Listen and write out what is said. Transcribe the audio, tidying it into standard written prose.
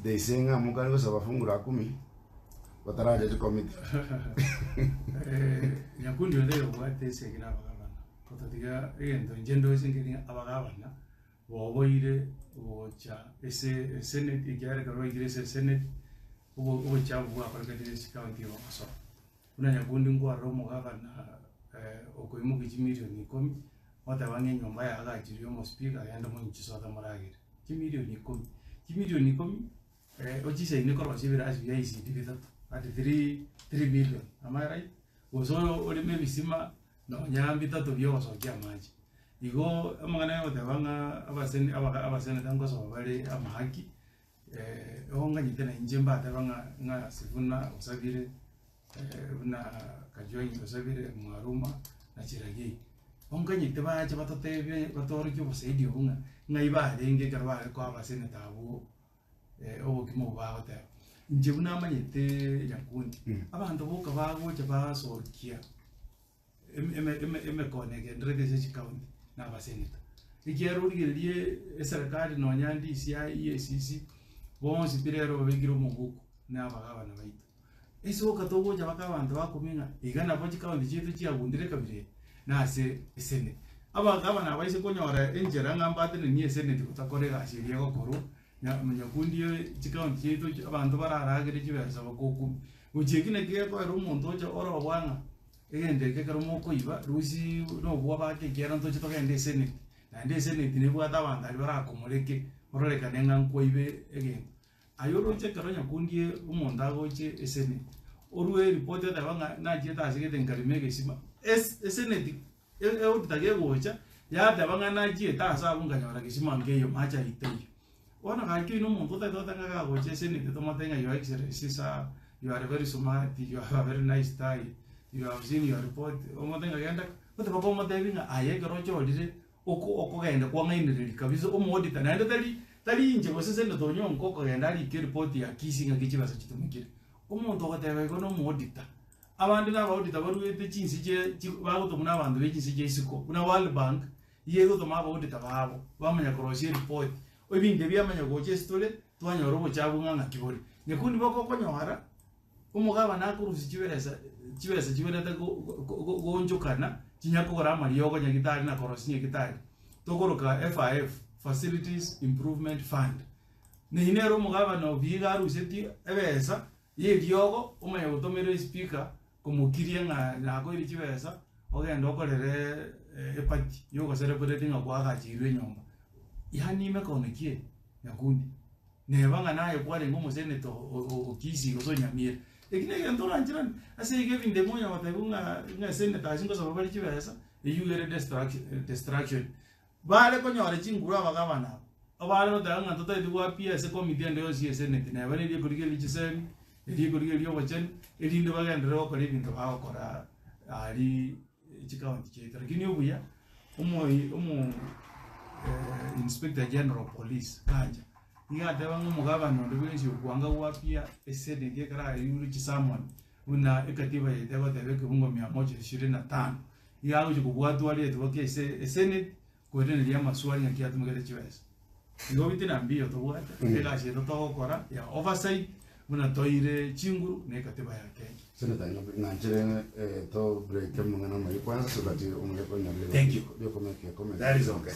They saying I'm going to suffer from Rakumi. What are the committee? Yakundi ndio what they say na bagabana. Kotatika endo ngendo isingeni abagabana. Woboire wocha ese senate igare karo igire senate ubo chabu kwa kalkati county wa so. Una yakundi ngwa romo gabana okoimu kijimilioni 10 wata wange nyomba ya agajiri omo speaker yanda mo nchiso da maragire. Kimilioni 10. Kimilioni 10 ojise ne korwa sibira as VIC division at 3 million. Am I right? Oso ori maybe sima no nyambi tato byo so kya maji. Igo amangana yote banga abasene tango so bari amahaki onga nyitena injemba tabanga nga sifuna usabire na kajoyi usabire mwaruma na chiragi onga nyiteba acha batote batori cyo basedio nga iba renge karwa ko abasene tabu obo kimo bagote njebuna amanyete yakundi abantu boka bago cyaba so kia connect ndrege chikauni na baseneta igero rigirie eserikali no nyandi cia EACC bonsi pirero babigiro muguko na bagabana baitu eso katogo jabaka abantu bakuminga igana bochi kaunti chitu chia bundire kabire na se senate abagabana baise konyora enjera ngambate ni senate kutakorera ashirie gokoro nya munyakundi chikaunti chitu abantu bararagire chibesa bakoku ujekine keko ero muntu ocha oro bwanga egende kekero moko iba rusi no bwa bake kera ntoche tokende senate na ndi senate ne bwa tabanda bara akomoleke ororeka nenga nkoibe egende ayoro che kero nyakundi umonda goche senate orwe report ya banga na jeta asigete nkarimege sima senate utage gocha ya tabanga na jeta asabunga nyora kisima ngeyo macha itei ona kalki no muntu tata nga goche senate tomatenga yo exercise sa you are very smart, you have a very nice tie. You have seen your report. Omotenga genda kote bako omotenga aye garocho odire oko genda kwa ngaini kabisa omodita na ndo tali inje bose sendo tonyo nkoko genda ali ke report ya kisinga kichibasa chitumikire omuntu okatebe ko no modita abandi na audita baruwete chinsi je bago to muna abantu bechinsi je isiko kuna World Bank yego to maba audita babo bamanya koroshia report obinde byamanya goche stole twanya robo chabu nganga kibori nekundi bako konyora umugaba nakuruzi chibereza chibereza gonjukana chinyako gorama liyogo nyagitari na korosi nyagitari tokoroka FIF Facilities Improvement Fund ne inero umugaba no biga ruseti ebesa ye liyogo umanya gutomera speaker kumukirie na ko iri chibereza ogenda okorere epati yogo celebrating akwaga chirwe nyomba ihani mekonekie yakundi nebanga naye kwale ngomo seneto okisi osonyamire ekine yantora njirani ase igeving the moya watabunga nga seneta asingo so bali chibesa eyugere distraction bale konyore chingura bagabana abale batanga tota idwa PS committee ndio si seneta na bale ri kurige lichisemi ri kurige ri obachen ri ndo bagandira okore bintu bakora ari chikaunti cheta lakini ubuya inspector general police kanja inga debangu mugabano ndibinshi kwanga wapia esede ngekara yuri chisamon una ekatiba yedeba tebeke bungo 125 yago chikubwatu ali etoke senate kwene liya maswali nyakiatu mugere chiwesa ngo bitina mbio to bwata ega shero to kora ya oversight una toire chinguru ne katiba yake senata nanjere to break kemungana mai kwanza so that umle ko nyale. Thank you. Comment. That is okay.